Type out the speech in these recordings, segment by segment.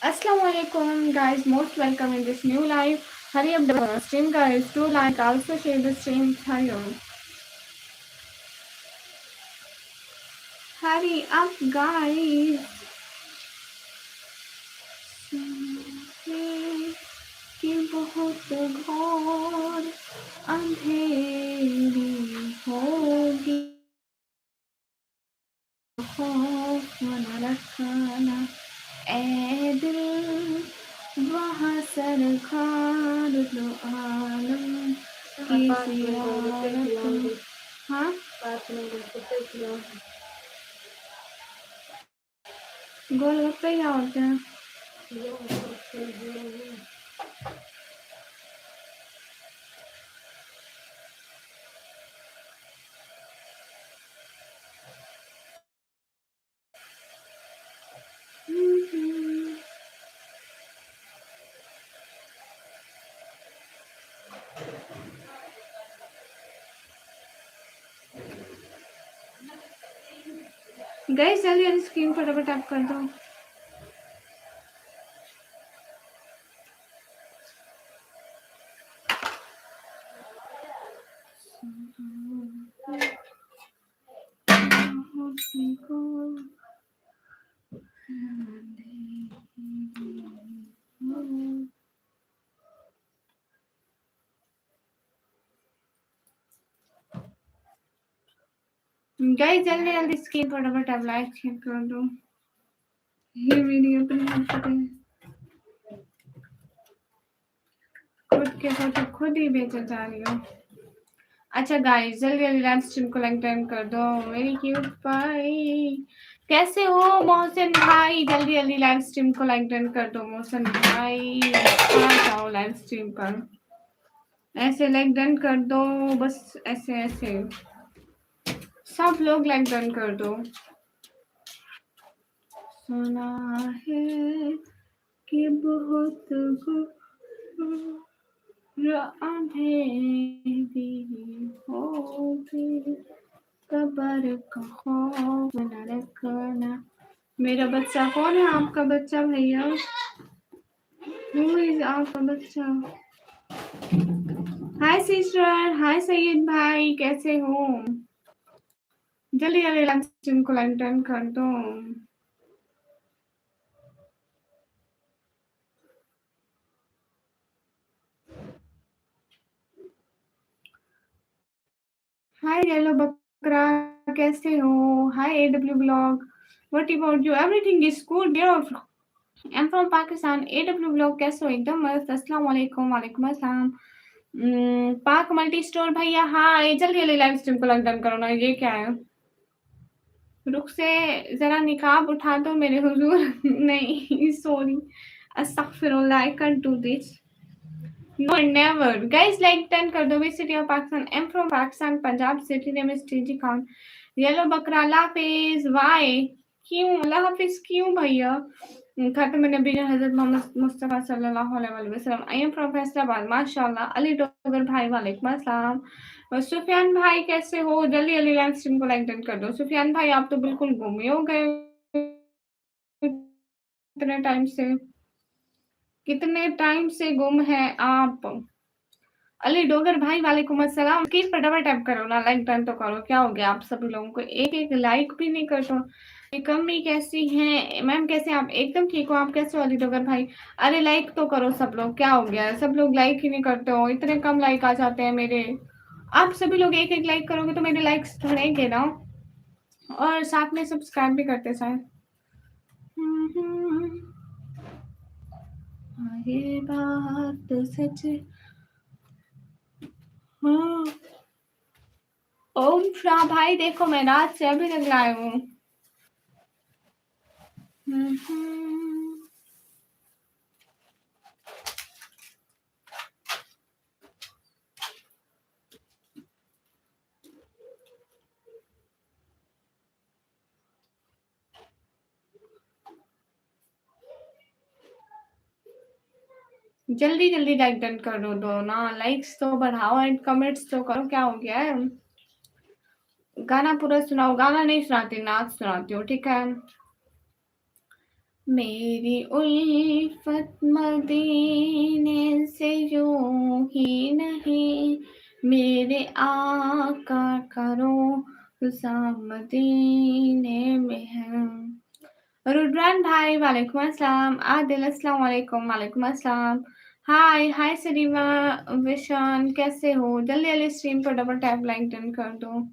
Assalamualaikum guys, most welcome in this new live. Hurry up the stream guys, do like, also share the stream. Hurry up guys. सुनते कि बहुत घोर अंधेरी होगी खौफ न रखना ए दिल वहाँ सरकार दो आलम की जियारत हाँ गोलगप्पे क्या होते हैं गाइस जल्दी जल्दी स्क्रीन फटाफट टैप कर दो गाइस जल्दी जल्दी स्क्रीन फटाफट टैप लाइक शेयर कर दो ये वीडियो अपने आप खुद के फोटो खुद ही बेचे जा रही हो अच्छा गाइस जल्दी जल्दी लाइव स्ट्रीम को लाइक टाइम कर दो मेरी क्यूट भाई कैसे हो मोहसिन भाई जल्दी जल्दी लाइव स्ट्रीम को लाइक डन कर दो मोहसिन भाई आ जाओ लाइव स्ट्रीम पर ऐसे लाइक डन कर दो बस ऐसे ऐसे सब लोग लाइक डन कर दो सुना है कि बहुत अंधेरी होगी कब्र का खौफ न रखना मेरा बच्चा कौन है आपका बच्चा भैया हु इज आपका बच्चा हाय सिस्टर हाय सैयद भाई कैसे हो जल्दी जल्दी लाइव स्ट्रीम को लाइक डन कर दो हाय येलो बकरा कैसे हो hi AW blog what about you everything is good there I am from Pakistan AW blog कैसे हो एकदम मस्त अस्सलाम वालेकुम वालेकुम अस्सलाम पाक मल्टी स्टोर भैया हाय जल्दी जल्दी लाइव स्ट्रीम को लाइक डन करो ना ये क्या है रुख से जरा निकाब उठा दो मेरे हुजूर नहीं सॉरी अस्तगफिरुल्लाह I can't do this no never guys like 10 कर दो which city of Pakistan I am from Pakistan Punjab city name is DG Khan yellow बकरा अल्लाह हाफिज वाई क्यों अल्लाह हाफिज क्यों भैया खातम नबी हजरत मोहम्मद मुस्तफा सल्लल्लाहु अलैहि वसल्लम आई एम फ्रॉम फैसलाबाद माशाल्लाह अली डोगर भाई वालेकुम अस्सलाम और सुफियान भाई कैसे हो जल्दी जल्दी लाइव स्ट्रीम को लाइक डन कर दो सुफियान भाई आप तो बिल्कुल गुम ही हो गए कितने टाइम से गुम है आप अली डोगर भाई वालेकुम अस्सलाम किस पर डबल टैप करो ना लाइक डन तो करो क्या हो गया आप सभी लोगों को एक एक लाइक भी नहीं करते हो कमी कैसी है मैम कैसे आप एकदम ठीक हो आप कैसे हो अली डोगर भाई अरे लाइक तो करो सब लोग क्या हो गया सब लोग लाइक ही नहीं करते हो इतने कम लाइक आ जाते हैं मेरे आप सभी लोग एक एक लाइक करोगे तो मेरे लाइक्स बढ़ेंगे ना और साथ में सब्सक्राइब भी करते शायद ये बात सच हाँ ओम शाह भाई देखो मैं रात से अभी तक लाए हूँ जल्दी जल्दी लाइक डन कर दो ना लाइक्स तो बढ़ाओ एंड कमेंट्स तो करो क्या हो गया है गाना पूरा सुनाओ गाना नहीं सुनाती नाच सुनाती हूँ ठीक है मेरी उल्फत मदीने से यूं ही नहीं, मेरे आका करो मदीने में है। रुद्रान भाई वालेकुम अस्सलाम, आदिल अस्सलाम वालेकुम, वालेकुम अस्सलाम। हाय हाय सरीमा, विशान कैसे हो? जल्दी जल्दी स्ट्रीम पर डबल टैप लाइक डन कर दो।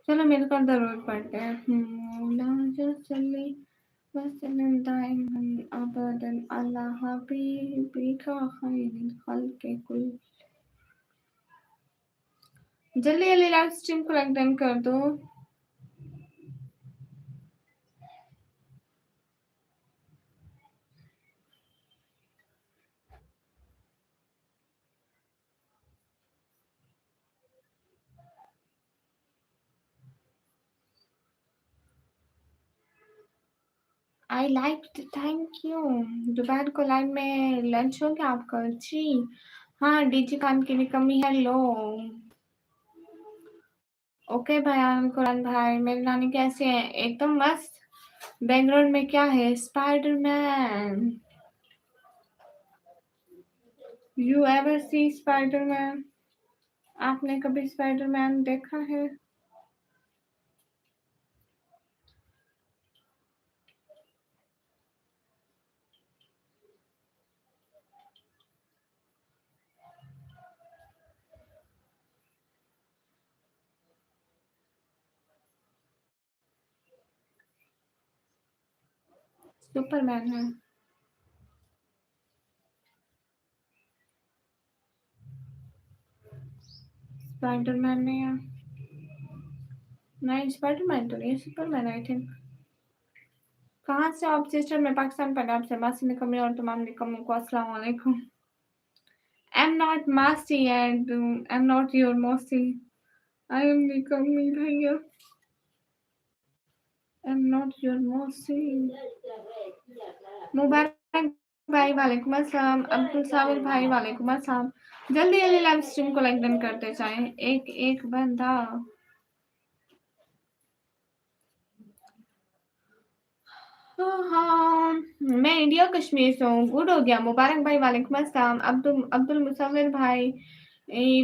चलो मिलकर जरूर पढ़ते हैं। मौला जो सल्ली वसल्लम दाइमन अबदन अला हबीबिका खैरिल खल्क़ि कुल। जल्दी जल्दी लाइव स्ट्रीम को लाइक डन कर दो। I like, thank you. दोपहर को लाइव में लंच हो गया आपका? जी हाँ, डीजी खान की भी कमी है। लो ओके भाई, कुरान भाई, मेरी नानी कैसे हैं? एकदम मस्त। बैकग्राउंड में क्या है? Spiderman. You ever see Spiderman? आपने कभी स्पाइडरमैन देखा है? सुपरमैन है। स्पाइडरमैन नहीं है। नहीं, स्पाइडरमैन तो नहीं है, सुपरमैन आई थिंक। कहाँ से आप सिस्टर? मैं पाकिस्तान, पंजाब से। मासी निकम्मी और तमाम निकम्मों को अस्सलाम वालेकुम। आई एम नॉट मासी and I am not your मौसी। आई एम निकम्मी भैया। आई एम नॉट योर मौसी। मुबारक भाई वालेकुम अस्सलाम। अब्दुल साबिर भाई वालेकुम अस्सलाम। जल्दी जल्दी लाइव स्ट्रीम को लाइक डन करते जाएं, एक एक बंदा। हाँ, मैं इंडिया कश्मीर से हूँ। गुड हो गया। मुबारक भाई वालेकुम अस्सलाम। अब्दुल अब्दुल मुसव्विर भाई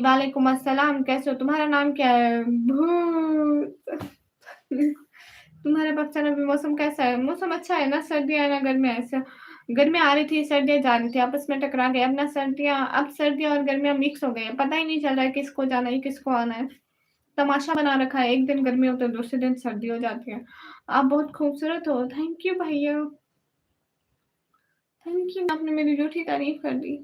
वालेकुम अस्सलाम। कैसे हो? तुम्हारा नाम क्या है? भूत। तुम्हारे पाकिस्तान में मौसम कैसा है? मौसम अच्छा है ना, सर्दियाँ है ना गर्मियाँ है? ऐसा गर्मियाँ आ रही थी, सर्दियाँ जा रही थी, आपस में टकरा गए। अब ना सर्दियाँ, अब सर्दियाँ और गर्मियाँ मिक्स हो गई है, पता ही नहीं चल रहा है किसको जाना है किसको आना है। तमाशा बना रखा है, एक दिन गर्मी हो तो दूसरे दिन सर्दी हो जाती है। आप बहुत खूबसूरत हो। थैंक यू भैया, थैंक यू। आपने मेरी झूठी तारीफ कर दी।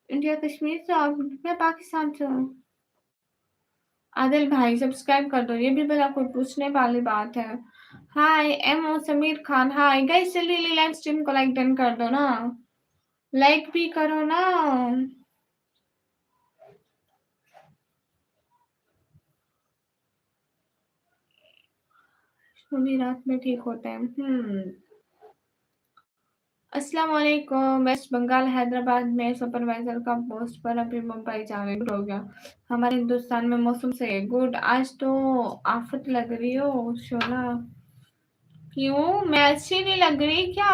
इंडिया कश्मीर से आप? मैं पाकिस्तान से हूँ। आदिल भाई सब्सक्राइब कर दो, ये भी भला कोई पूछने वाली बात है? हाय एम ओ समीर खान। हाय गाइस, जल्दी लाइव स्ट्रीम को लाइक डन कर दो ना, लाइक भी करो ना। सभी रात में ठीक होते हैं। अस्सलाम वालेकुम। वेस्ट बंगाल हैदराबाद में सुपरवाइजर का पोस्ट पर अभी मुंबई जाने हो गया। हमारे हिंदुस्तान में मौसम से गुड। आज तो आफत लग रही हो शोना। क्यों, मैं अच्छी नहीं लग रही क्या?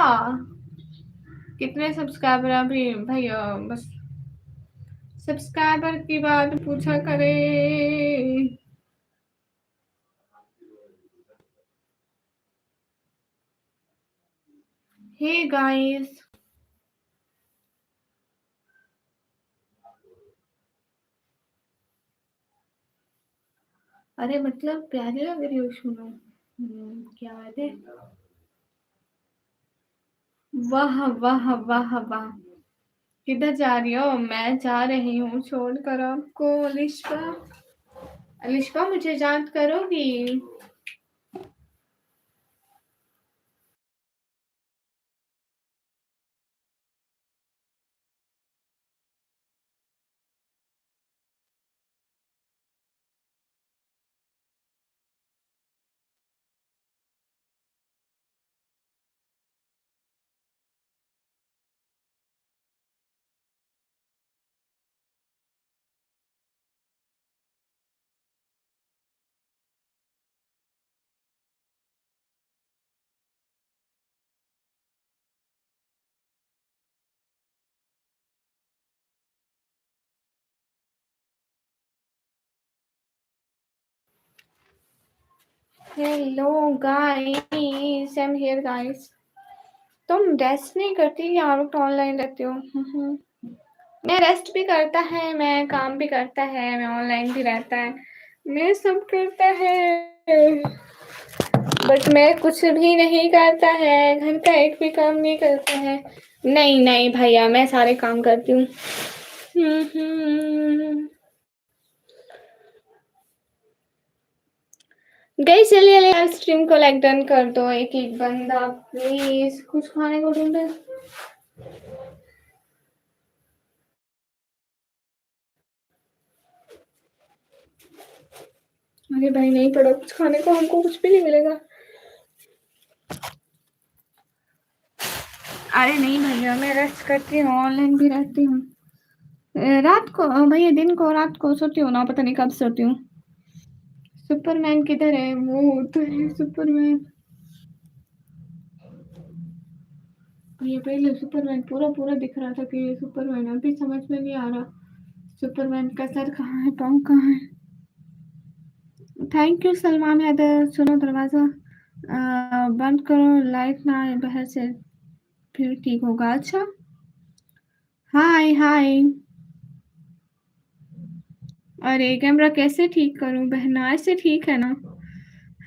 कितने सब्सक्राइबर अभी भैया? बस सब्सक्राइबर की बात पूछा करे। हे गाइस, अरे मतलब प्यारी लग रही हो सुनो। क्या बात है? वाह वाह वाह वाह। किधर जा रही हो? मैं जा रही हूँ छोड़कर आपको। अलिशा, अलिशा मुझे याद करोगी? Hello guys, I am here guys. तुम रेस्ट नहीं करती यार, तो ऑनलाइन रहती हो। मैं रेस्ट भी करता है, मैं काम भी करता है, मैं ऑनलाइन भी रहता है, मैं सब करता है, बट मैं कुछ भी नहीं करता है। घर का एक भी काम नहीं करता है। नहीं नहीं भैया, मैं सारे काम करती हूँ। गई चलिए लाइव स्ट्रीम को लाइक डन कर दो, एक एक बंदा प्लीज। कुछ खाने को ढूंढे। अरे भाई नहीं पड़ा कुछ खाने को, हमको कुछ भी नहीं मिलेगा। अरे नहीं भैया, मैं रेस्ट करती हूँ, ऑनलाइन भी रहती हूँ। रात को भैया, दिन को रात को सोती हूँ ना, पता नहीं कब सोती हूँ। सुपरमैन किधर है? वो तो है सुपरमैन। ये पहले सुपरमैन पूरा पूरा दिख रहा था कि ये सुपरमैन, अभी समझ में नहीं आ रहा सुपरमैन का सर कहाँ है, पाँव कहाँ है। Thank you Salman Haider. सुनो, दरवाजा बंद करो, लाइट ना आए बाहर से, फिर ठीक होगा। अच्छा, हाय हाय। अरे कैमरा कैसे ठीक करूं बहना, ऐसे ठीक है ना?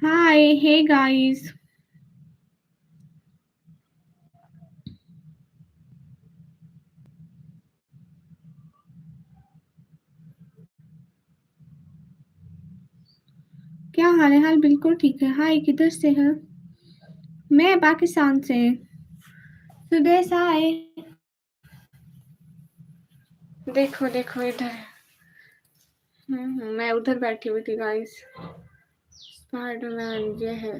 हाय, हे गाइस। क्या हाल है? हाल बिल्कुल ठीक है। हाय, किधर से है? मैं पाकिस्तान से। सुदेश हाय। देखो देखो इधर। मैं उधर बैठी हुई थी गाइस। स्पाइडरमैन ये है।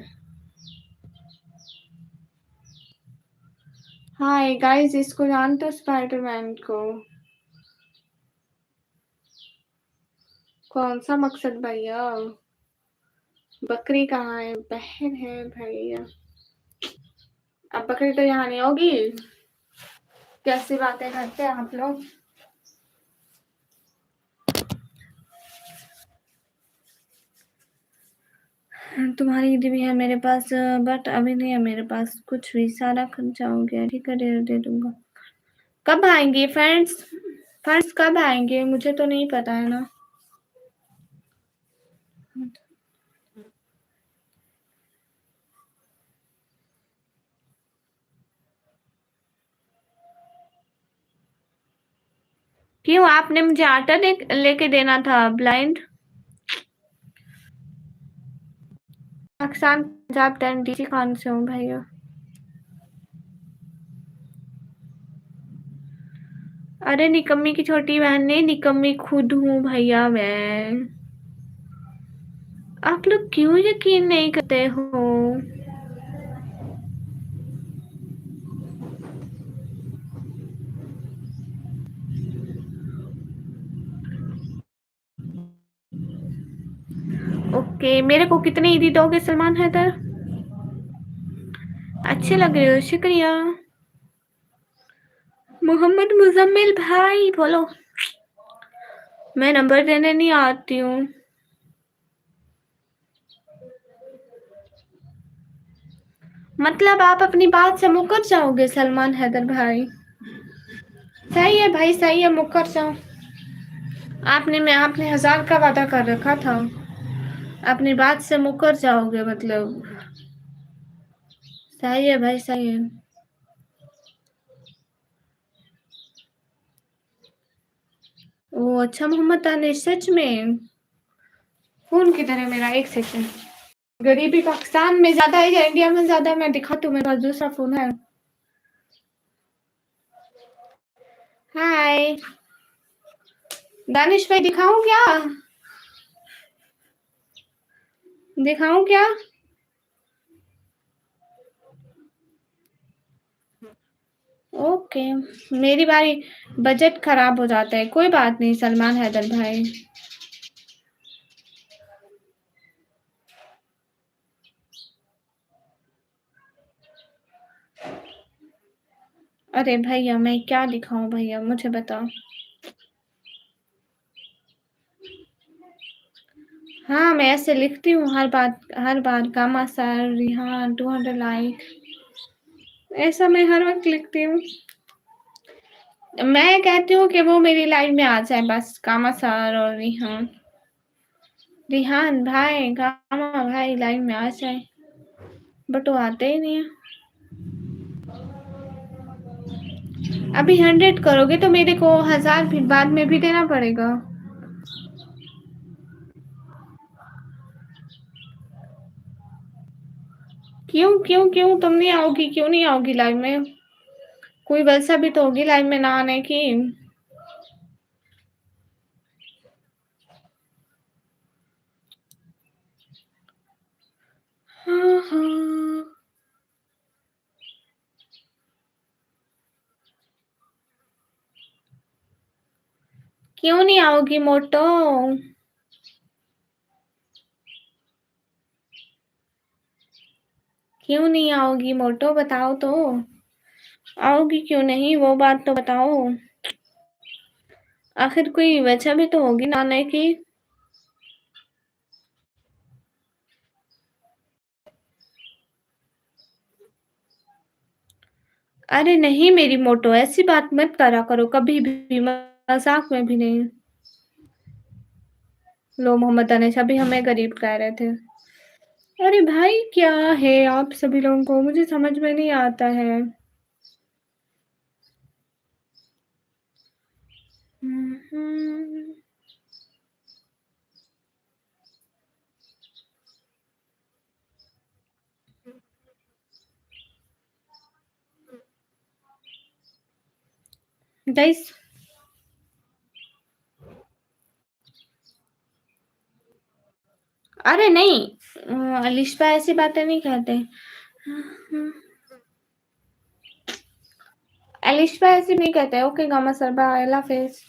हाय गाइस, इसको जानते हो स्पाइडरमैन को? कौन सा मकसद भैया? बकरी कहाँ है? बहन है भैया। अब बकरी तो यहाँ नहीं होगी। कैसी बातें करते हैं आप लोग। तुम्हारी ईदी भी है मेरे पास, बट अभी नहीं है मेरे पास कुछ भी, सारा खर्चा हो गया। ठीक है, दे दूंगा। कब आएंगे फ्रेंड्स? फ्रेंड्स कब आएंगे, मुझे तो नहीं पता है ना। क्यों, आपने मुझे आटा लेके देना था ब्लाइंड। पाकिस्तान, पंजाब, डीसी खान से हूँ भैया। अरे निकम्मी की छोटी बहन नहीं, निकम्मी खुद हूँ भैया मैं। आप लोग क्यों यकीन नहीं करते हो? ओके, मेरे को कितनी ईदी दोगे सलमान हैदर? अच्छे लग रहे हो, शुक्रिया। मोहम्मद मुजम्मिल भाई बोलो। मैं नंबर देने नहीं आती हूँ। मतलब आप अपनी बात से मुकर जाओगे सलमान हैदर भाई? सही है भाई, सही है, मुकर जाओ। आपने 1000 का वादा कर रखा था, अपनी बात से मुकर जाओगे मतलब। सही है भाई, सही है। ओ अच्छा, मोहम्मद तानिश सच में? फोन किधर है मेरा, एक सेकंड। गरीबी पाकिस्तान में ज्यादा है या इंडिया में ज्यादा है? मैं दिखाती हूँ, मेरे पास दूसरा फोन है। हाय दानिश भाई, दिखाऊं क्या? दिखाऊं क्या? ओके, मेरी बारी। बजट खराब हो जाता है, कोई बात नहीं सलमान हैदर भाई। अरे भैया, मैं क्या दिखाऊं भैया, मुझे बताओ। हाँ, मैं ऐसे लिखती हूँ हर बार कामा सर, रिहान 200 लाइक, ऐसा मैं हर वक़्त लिखती हूँ। मैं कहती हूँ कि वो मेरी लाइफ में आ जाए बस, कामा सर और रिहान। रिहान भाई, कामा भाई लाइफ में आ जाए, बट वो आते ही नहीं है। अभी 100 करोगे तो मेरे को 1000 फिर बाद में भी देना पड़ेगा। क्यों क्यों क्यों तुम नहीं आओगी? क्यों नहीं आओगी लाइव में? कोई वजह भी तो होगी लाइव में ना आने की। हाँ हाँ, क्यों नहीं आओगी मोटो? क्यों नहीं आओगी मोटो, बताओ तो। आओगी क्यों नहीं, वो बात तो बताओ। आखिर कोई वजह भी तो होगी ना आने की। अरे नहीं मेरी मोटो, ऐसी बात मत करा करो कभी भी, मजाक में भी नहीं। लो मोहम्मद अनीस अभी हमें गरीब कह रहे थे। अरे भाई क्या है आप सभी लोगों को, मुझे समझ में नहीं आता है। हम्म, गाइस, अरे नहीं, अलिशा ऐसी बातें नहीं कहते। अलिशा ऐसी नहीं कहते। ओके गामा सर, बाय, अल्लाह हाफिज।